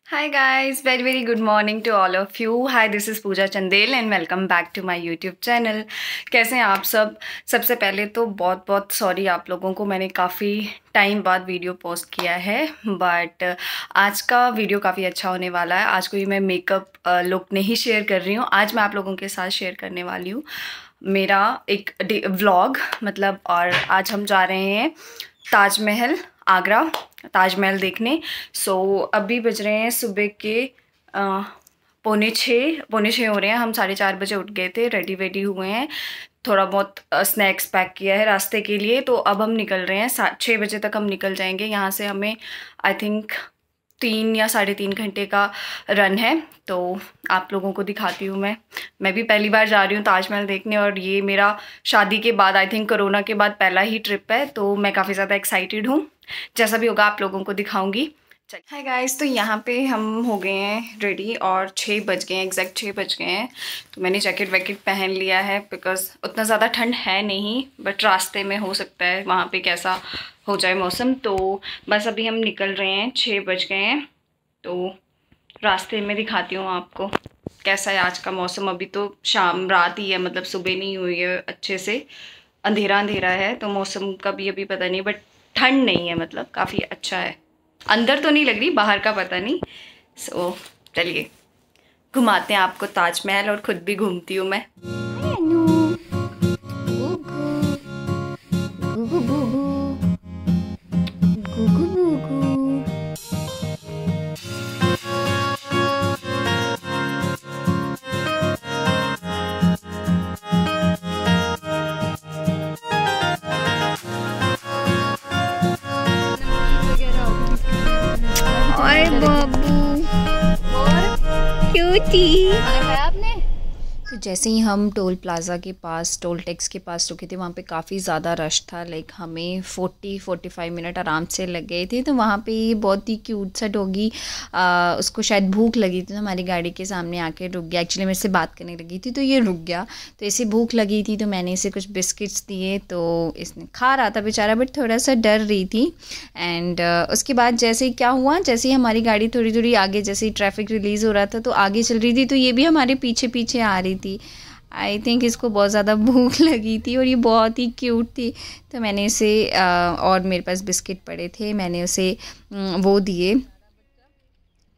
Hi guys, very very good morning to all of you. Hi, this is Pooja Chandel and welcome back to my YouTube channel. कैसे हैं आप सब? सबसे पहले तो बहुत बहुत सॉरी आप लोगों को, मैंने काफ़ी टाइम बाद वीडियो पोस्ट किया है बट आज का वीडियो काफ़ी अच्छा होने वाला है। आज कोई मैं मेकअप लुक नहीं शेयर कर रही हूँ। आज मैं आप लोगों के साथ शेयर करने वाली हूँ मेरा एक व्लॉग मतलब। और आज हम जा रहे हैं ताजमहल, आगरा ताजमहल देखने। सो अभी बज रहे हैं सुबह के पौने छः हो रहे हैं। हम 4:30 बजे उठ गए थे, रेडी वेडी हुए हैं, थोड़ा बहुत स्नैक्स पैक किया है रास्ते के लिए। तो अब हम निकल रहे हैं, 6 बजे तक हम निकल जाएंगे यहाँ से। हमें आई थिंक 3 या 3.5 घंटे का रन है। तो आप लोगों को दिखाती हूँ। मैं भी पहली बार जा रही हूँ ताजमहल देखने और ये मेरा शादी के बाद आई थिंक कोरोना के बाद पहला ही ट्रिप है। तो मैं काफ़ी ज़्यादा एक्साइटेड हूँ। जैसा भी होगा आप लोगों को दिखाऊंगी। हाय गाइस, तो यहाँ पे हम हो गए हैं रेडी और 6 बज गए हैं, एग्जैक्ट 6 बज गए हैं। तो मैंने जैकेट वैकेट पहन लिया है बिकॉज़ उतना ज़्यादा ठंड है नहीं, बट रास्ते में हो सकता है वहाँ पे कैसा हो जाए मौसम। तो बस अभी हम निकल रहे हैं, 6 बज गए हैं। तो रास्ते में दिखाती हूँ आपको कैसा है आज का मौसम। अभी तो शाम रात ही है, मतलब सुबह नहीं हुई है अच्छे से, अंधेरा अंधेरा है। तो मौसम का भी अभी पता नहीं, बट ठंड नहीं है, मतलब काफ़ी अच्छा है। अंदर तो नहीं लग रही, बाहर का पता नहीं। सो चलिए घुमाते हैं आपको ताजमहल और खुद भी घूमती हूँ मैं। बाबू क्यूटी। तो जैसे ही हम टोल प्लाज़ा के पास, टोल टैक्स के पास रुके थे, वहाँ पे काफ़ी ज़्यादा रश था। लाइक हमें 40-45 मिनट आराम से लग गए थे। तो वहाँ पे ये बहुत ही क्यूट सा डॉगी, उसको शायद भूख लगी थी तो हमारी गाड़ी के सामने आके रुक गया। एक्चुअली मेरे से बात करने लगी थी तो ये रुक गया। तो इसे भूख लगी थी तो मैंने इसे कुछ बिस्किट्स दिए, तो इसने खा रहा था बेचारा, बट थोड़ा सा डर रही थी। एंड उसके बाद जैसे ही क्या हुआ, जैसे ही हमारी गाड़ी थोड़ी थोड़ी आगे, जैसे ही ट्रैफिक रिलीज़ हो रहा था तो आगे चल रही थी, तो ये भी हमारे पीछे पीछे आ रही थी। आई थिंक इसको बहुत ज़्यादा भूख लगी थी और ये बहुत ही क्यूट थी। तो मैंने इसे और मेरे पास बिस्किट पड़े थे, मैंने उसे वो दिए।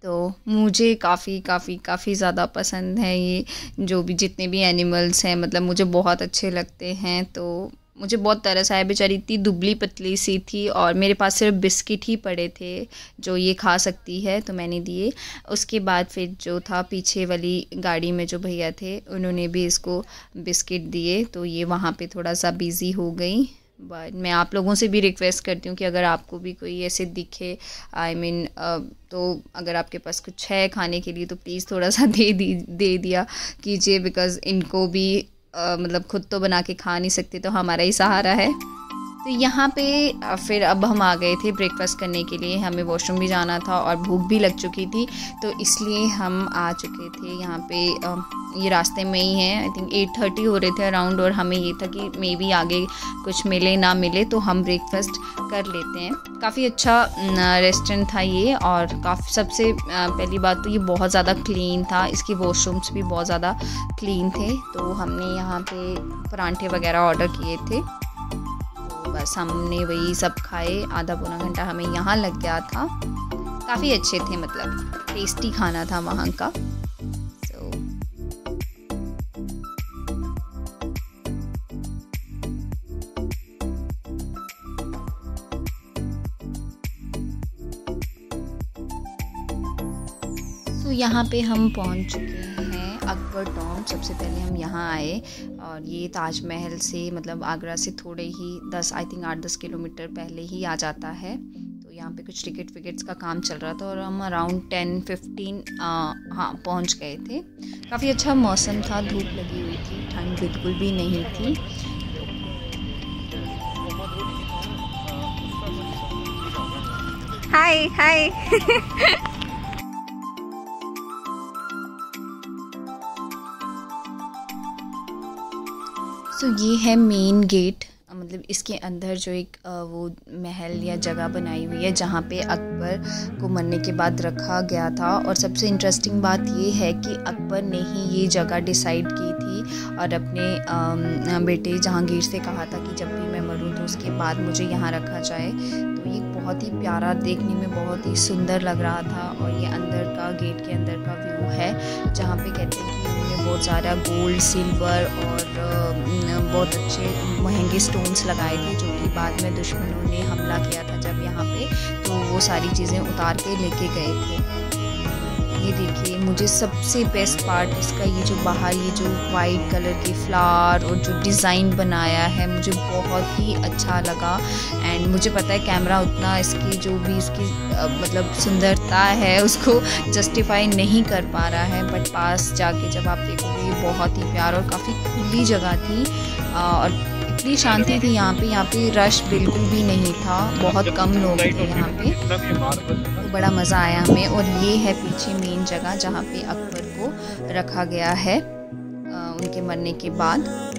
तो मुझे काफ़ी ज़्यादा पसंद है ये, जो भी जितने भी एनिमल्स हैं, मतलब मुझे बहुत अच्छे लगते हैं। तो मुझे बहुत तरस आया, बेचारी इतनी दुबली पतली सी थी और मेरे पास सिर्फ बिस्किट ही पड़े थे जो ये खा सकती है, तो मैंने दिए। उसके बाद फिर जो था पीछे वाली गाड़ी में जो भैया थे, उन्होंने भी इसको बिस्किट दिए। तो ये वहाँ पे थोड़ा सा बिज़ी हो गई। बट मैं आप लोगों से भी रिक्वेस्ट करती हूँ कि अगर आपको भी कोई ऐसे दिखे, आई मीन तो अगर आपके पास कुछ है खाने के लिए तो प्लीज़ थोड़ा सा दे दिया कीजिए, बिकॉज़ इनको भी मतलब खुद तो बना के खा नहीं सकते, तो हमारा ही सहारा है। तो यहाँ पे फिर अब हम आ गए थे ब्रेकफास्ट करने के लिए। हमें वॉशरूम भी जाना था और भूख भी लग चुकी थी, तो इसलिए हम आ चुके थे यहाँ पे। ये रास्ते में ही है, आई थिंक 8:30 हो रहे थे अराउंड, और हमें ये था कि मे बी आगे कुछ मिले ना मिले तो हम ब्रेकफास्ट कर लेते हैं। काफ़ी अच्छा रेस्टोरेंट था ये, और काफ़ी सबसे पहली बात तो ये बहुत ज़्यादा क्लीन था, इसकी वॉशरूम्स भी बहुत ज़्यादा क्लीन थे। तो हमने यहाँ पे परांठे वगैरह ऑर्डर किए थे, बस हमने वही सब खाए। आधा पौना घंटा हमें यहाँ लग गया था। काफ़ी अच्छे थे, मतलब टेस्टी खाना था वहाँ का। तो यहाँ पे हम पहुँच चुके हैं अकबर टॉम। सबसे पहले हम यहाँ आए और ये ताजमहल से, मतलब आगरा से थोड़े ही 8-10 किलोमीटर पहले ही आ जाता है। तो यहाँ पे कुछ टिकट्स का काम चल रहा था और हम अराउंड 10-15 हाँ पहुँच गए थे। काफ़ी अच्छा मौसम था, धूप लगी हुई थी, ठंड बिल्कुल भी नहीं थी। हाय हाय तो ये है मेन गेट, मतलब मतलब इसके अंदर जो एक वो महल या जगह बनाई हुई है जहाँ पे अकबर को मरने के बाद रखा गया था। और सबसे इंटरेस्टिंग बात ये है कि अकबर ने ही ये जगह डिसाइड की थी और अपने बेटे जहांगीर से कहा था कि जब भी मैं मरूँ तो उसके बाद मुझे यहाँ रखा जाए। तो ये बहुत ही प्यारा, देखने में बहुत ही सुंदर लग रहा था। और ये अंदर का, गेट के अंदर का व्यू है जहाँ पे कहते हैं कि उन्होंने बहुत सारा गोल्ड, सिल्वर और बहुत अच्छे महंगे स्टोन्स लगाए थे, जो कि बाद में दुश्मनों ने हमला किया था जब यहाँ पे, तो वो सारी चीज़ें उतार के लेके गए थे। ये देखिए, मुझे सबसे बेस्ट पार्ट इसका ये जो बाहर ये जो वाइट कलर के फ्लावर और जो डिज़ाइन बनाया है, मुझे बहुत ही अच्छा लगा। एंड मुझे पता है कैमरा उतना इसकी जो भी इसकी मतलब सुंदरता है उसको जस्टिफाई नहीं कर पा रहा है, बट पास जाके जब आप देखोगे ये बहुत ही प्यारा और काफ़ी खुली जगह थी और इतनी शांति थी यहाँ पे रश बिल्कुल भी नहीं था, बहुत कम लोग थे यहाँ पे, तो बड़ा मज़ा आया हमें। और ये है पीछे मेन जगह जहाँ पे अकबर को रखा गया है उनके मरने के बाद।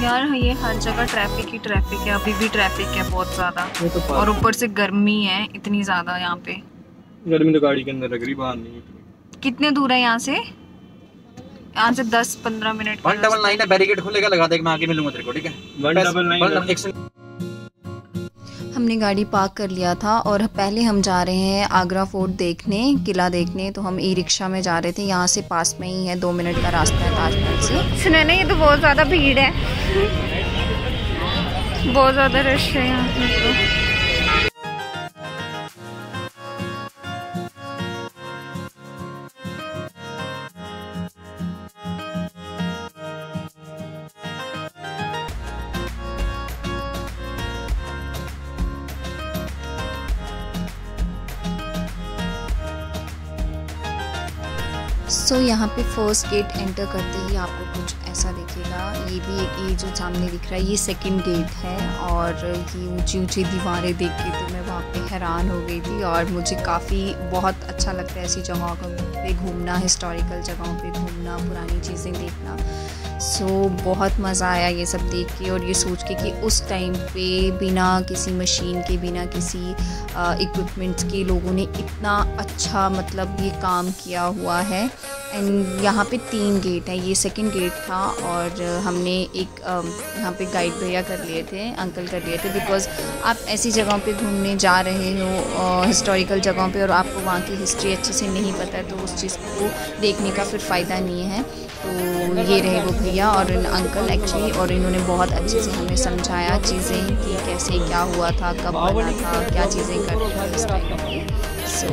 यार ये हर जगह ट्रैफिक ही ट्रैफिक है, अभी भी ट्रैफिक है बहुत ज्यादा, और ऊपर से गर्मी है इतनी ज्यादा। यहाँ पे गर्मी तो गाड़ी के अंदर लग रही, बाहर नहीं। कितने दूर है यहाँ से? यहाँ से 10-15 मिनट। 199 है, बैरिकेड खुलेगा, लगा दे, मैं आगे मिलूंगा तेरे को, ठीक है? 199। हमने गाड़ी पार्क कर लिया था और पहले हम जा रहे हैं आगरा फोर्ट देखने, किला देखने। तो हम ई रिक्शा में जा रहे थे, यहाँ से पास में ही है, 2 मिनट का रास्ता है ताजमहल से। सुने नहीं, ये तो बहुत ज़्यादा भीड़ है, बहुत ज़्यादा रश है यहाँ पे। सो यहाँ पे फर्स्ट गेट एंटर करते ही आपको कुछ ऐसा दिखेगा। ये भी एक, ये जो सामने दिख रहा है ये सेकंड गेट है। और ये ऊंची ऊंची दीवारें देख के तो मैं वहाँ पे हैरान हो गई थी। और मुझे काफ़ी बहुत अच्छा लगता है ऐसी जगहों पे घूमना, हिस्टोरिकल जगहों पे घूमना, पुरानी चीज़ें देखना। सो बहुत मज़ा आया ये सब देख के और ये सोच के कि उस टाइम पे बिना किसी मशीन के, बिना किसी इक्विपमेंट्स के लोगों ने इतना अच्छा मतलब ये काम किया हुआ है। एंड यहाँ पे 3 गेट है, ये सेकंड गेट था। और हमने एक यहाँ पे गाइड भैया कर लिए थे, अंकल कर लिए थे, बिकॉज़ आप ऐसी जगहों पे घूमने जा रहे हो हिस्टोरिकल जगहों पे और आपको वहाँ की हिस्ट्री अच्छे से नहीं पता है, तो उस चीज़ को देखने का फिर फ़ायदा नहीं है। तो ये रहे वो भैया और अंकल एक्चुअली, और इन्होंने बहुत अच्छे से हमें समझाया चीज़ें कि कैसे क्या हुआ था, कब बना था, क्या चीज़ें करनी थी इस टाइम पे। सो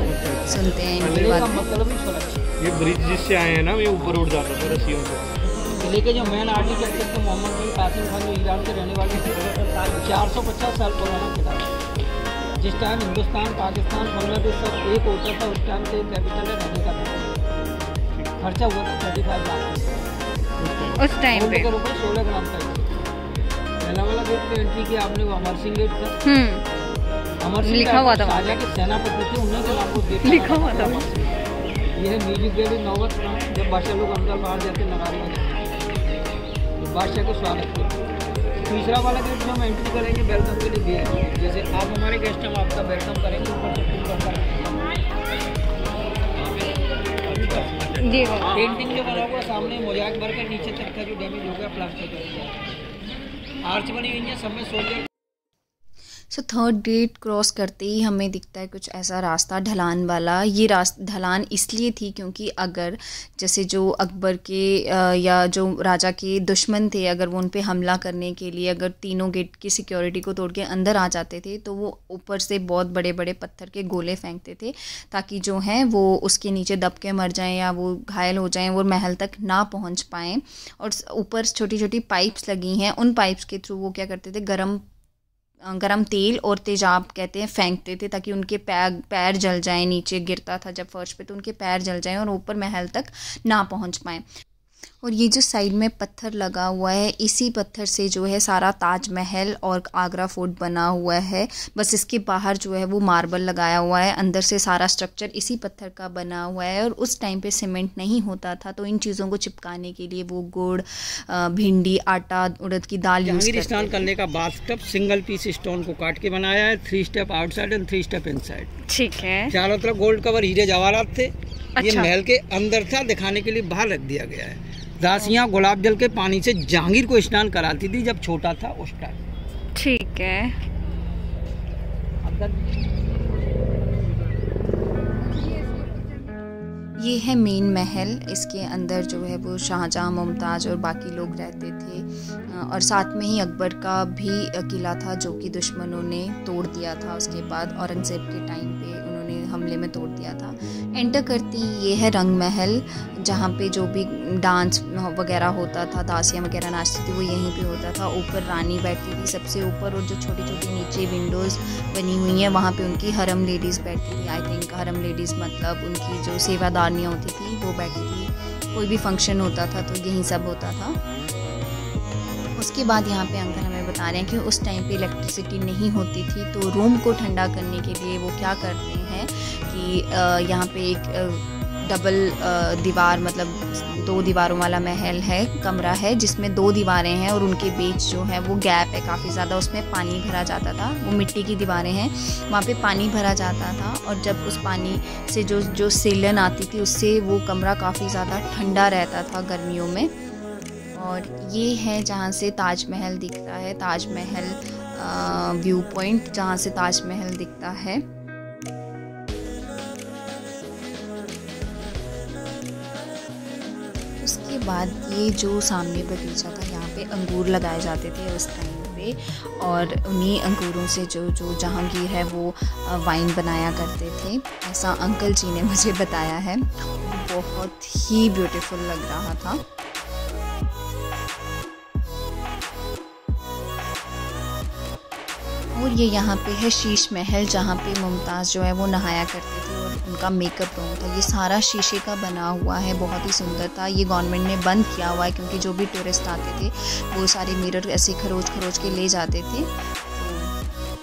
सुनते हैं इनकी बात। ये ब्रिज जिससे आए हैं ना, ये ऊपर उड़ जाता था रस्सियों से। लेके जो मेन आर्टिकल थे मोहम्मद बिन कासिम खान जो ईरान के रहने वाले थे, 450 साल पुराना किला। जिस टाइम हिंदुस्तान, पाकिस्तान, बांग्लादेश सब एक होता था, उस टाइम से कैपिटल है रहने का खर्चा हुआ था 35 लाख उस टाइम पे। रुपये 16 ग्राम का। पहला वाला गेट पे एंट्री किया आपने, वो अमर सिंह गेट था। अमर सिंह लिखा हुआ था, राजा के सेनापति थे, उन्हीं के नाम को गेट लिखा हुआ था। ये है म्यूजिक गैलरी नौबत, जब बादशाह लोग अंदर बाहर जाते नगारे बजाते, बादशाह को स्वागत करते। तीसरा वाला गेट जो हम एंट्री करेंगे वेलकम के लिए दिया है। जैसे आप हमारे गेस्ट हम आपका वेलकम करेंगे, ऊपर से पेंटिंग जो बना हुआ सामने मोजाइक भर के नीचे तक का जो डैमेज हो गया प्लास्टर का आर्च बनी हुई है, सब में soldier. So third gate cross करते ही हमें दिखता है कुछ ऐसा रास्ता ढलान वाला। ये ढलान इसलिए थी क्योंकि अगर जैसे जो अकबर के या जो राजा के दुश्मन थे, अगर वो उन पे हमला करने के लिए अगर तीनों गेट की सिक्योरिटी को तोड़ के अंदर आ जाते थे तो वो ऊपर से बहुत बड़े बड़े पत्थर के गोले फेंकते थे ताकि जो हैं वो उसके नीचे दब के मर जाएं या वो घायल हो जाएं, वो महल तक ना पहुंच पाएँ। और ऊपर छोटी छोटी पाइप्स लगी हैं, उन पाइप्स के थ्रू वो क्या करते थे, गरम तेल और तेजाब कहते हैं फेंकते थे ताकि उनके पैर जल जाएं, नीचे गिरता था जब फर्श पे तो उनके पैर जल जाएं और ऊपर महल तक ना पहुंच पाएँ। और ये जो साइड में पत्थर लगा हुआ है, इसी पत्थर से जो है सारा ताजमहल और आगरा फोर्ट बना हुआ है। बस इसके बाहर जो है वो मार्बल लगाया हुआ है, अंदर से सारा स्ट्रक्चर इसी पत्थर का बना हुआ है। और उस टाइम पे सीमेंट नहीं होता था तो इन चीज़ों को चिपकाने के लिए वो गुड़, भिंडी, आटा, उड़द की दाल यूज़ करते थे। स्नान करने का बाथटब सिंगल पीस स्टोन को काट के बनाया है, 3 step outside and 3 step inside. ठीक है। चारों तरफ गोल्ड कवर हीरे जवाहरात थे। ये महल के अंदर था, दिखाने के लिए बाहर रख दिया गया है। दासियाँ गुलाब जल के पानी से जहांगीर को स्नान कराती थी जब छोटा था उस टाइम। ठीक है। ये है मेन महल। इसके अंदर जो है वो शाहजहां, मुमताज़ और बाकी लोग रहते थे। और साथ में ही अकबर का भी किला था जो कि दुश्मनों ने तोड़ दिया था। उसके बाद औरंगज़ेब के टाइम पे उन्होंने हमले में तोड़ दिया था। एंटर करते ही ये है रंग महल, जहाँ पे जो भी डांस वगैरह होता था, दासियाँ वगैरह नाचती थी, वो यहीं पे होता था। ऊपर रानी बैठती थी सबसे ऊपर, और जो छोटी छोटी नीचे विंडोज़ बनी हुई हैं वहाँ पे उनकी हरम लेडीज़ बैठती थी। आई थिंक हरम लेडीज़ मतलब उनकी जो सेवादारनियाँ होती थी वो बैठी थी। कोई भी फंक्शन होता था तो यही सब होता था। उसके बाद यहाँ पे अंकल हमें बता रहे हैं कि उस टाइम पे इलेक्ट्रिसिटी नहीं होती थी तो रूम को ठंडा करने के लिए वो क्या करते हैं कि यहाँ पे एक डबल दीवार, मतलब 2 दीवारों वाला महल है, कमरा है जिसमें 2 दीवारें हैं और उनके बीच जो है वो गैप है काफ़ी ज़्यादा, उसमें पानी भरा जाता था। वो मिट्टी की दीवारें हैं, वहाँ पे पानी भरा जाता था और जब उस पानी से जो सीलन आती थी उससे वो कमरा काफ़ी ज़्यादा ठंडा रहता था गर्मियों में। और ये है जहाँ से ताजमहल दिखता है, ताजमहल व्यू पॉइंट जहाँ से ताजमहल दिखता है। उसके बाद ये जो सामने बगीचा था, यहाँ पे अंगूर लगाए जाते थे उस टाइम पे, और उन्हीं अंगूरों से जो जहांगीर है वो वाइन बनाया करते थे, ऐसा अंकल जी ने मुझे बताया है। बहुत ही ब्यूटीफुल लग रहा था। और ये यहाँ पे है शीश महल, जहाँ पे मुमताज़ जो है वो नहाया करती थी और उनका मेकअप रूम था। ये सारा शीशे का बना हुआ है, बहुत ही सुंदर था। ये गवर्नमेंट ने बंद किया हुआ है क्योंकि जो भी टूरिस्ट आते थे वो सारे मिरर ऐसे खरोच के ले जाते थे।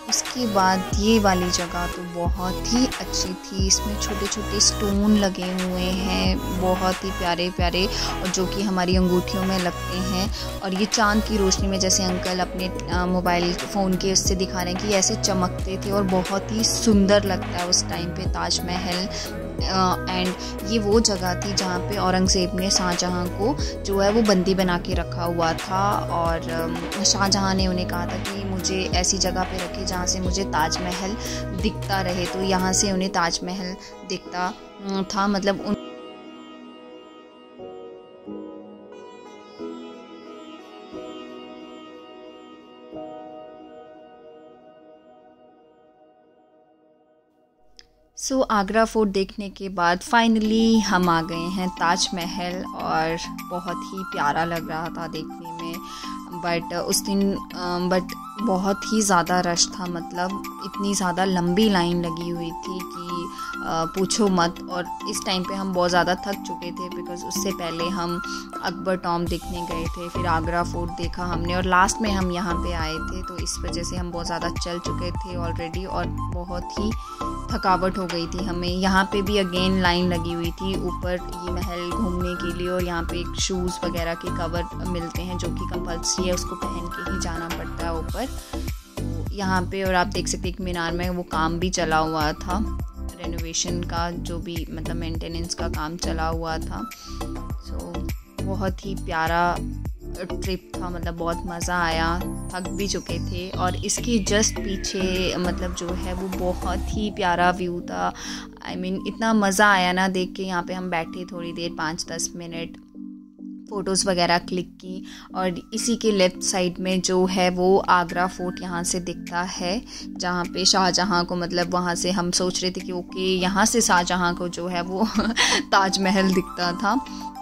उसके बाद ये वाली जगह तो बहुत ही अच्छी थी। इसमें छोटे छोटे स्टोन लगे हुए हैं, बहुत ही प्यारे प्यारे, और जो कि हमारी अंगूठियों में लगते हैं। और ये चांद की रोशनी में, जैसे अंकल अपने मोबाइल फ़ोन के उससे दिखा रहे हैं कि ऐसे चमकते थे और बहुत ही सुंदर लगता है उस टाइम पे ताजमहल। एंड ये वो जगह थी जहाँ पे औरंगज़ेब ने शाहजहां को जो है वो बंदी बना के रखा हुआ था, और शाहजहां ने उन्हें कहा था कि मुझे ऐसी जगह पे रखे जहाँ से मुझे ताजमहल दिखता रहे। तो यहाँ से उन्हें ताजमहल दिखता था, मतलब सो आगरा फोर्ट देखने के बाद फाइनली हम आ गए हैं ताजमहल, और बहुत ही प्यारा लग रहा था देखने में। बट उस दिन बहुत ही ज़्यादा रश था, मतलब इतनी ज़्यादा लंबी लाइन लगी हुई थी कि पूछो मत। और इस टाइम पे हम बहुत ज़्यादा थक चुके थे बिकॉज़ उससे पहले हम अकबर टॉम देखने गए थे, फिर आगरा फोर्ट देखा हमने, और लास्ट में हम यहाँ पे आए थे। तो इस वजह से हम बहुत ज़्यादा चल चुके थे ऑलरेडी और बहुत ही थकावट हो गई थी हमें। यहाँ पे भी अगेन लाइन लगी हुई थी ऊपर ये महल घूमने के लिए, और यहाँ पे शूज़ वगैरह के कवर मिलते हैं जो कि कंपल्सरी है, उसको पहन के ही जाना पड़ता है ऊपर। तो यहाँ पे और आप देख सकते हैं मीनार में वो काम भी चला हुआ था, रेनोवेशन का, जो भी मतलब मेंटेनेंस का काम चला हुआ था। सो बहुत ही प्यारा ट्रिप था, मतलब बहुत मज़ा आया, थक भी चुके थे। और इसके जस्ट पीछे मतलब जो है वो बहुत ही प्यारा व्यू था। I mean, इतना मज़ा आया ना देख के। यहाँ पे हम बैठे थोड़ी देर, 5-10 मिनट, फ़ोटोज़ वगैरह क्लिक की। और इसी के लेफ़्ट साइड में जो है वो आगरा फोर्ट यहाँ से दिखता है, जहाँ पे शाहजहाँ को, मतलब वहाँ से हम सोच रहे थे कि ओके यहाँ से शाहजहाँ को जो है वो ताजमहल दिखता था।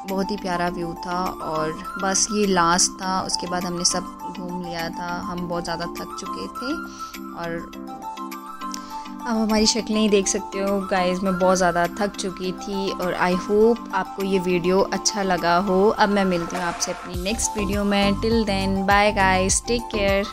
बहुत ही प्यारा व्यू था। और बस ये लास्ट था, उसके बाद हमने सब घूम लिया था। हम बहुत ज़्यादा थक चुके थे और अब हमारी शक्लें ही देख सकते हो गाइस, मैं बहुत ज़्यादा थक चुकी थी। और आई होप आपको ये वीडियो अच्छा लगा हो। अब मैं मिलती हूँ आपसे अपनी नेक्स्ट वीडियो में। Till then bye guys, take care.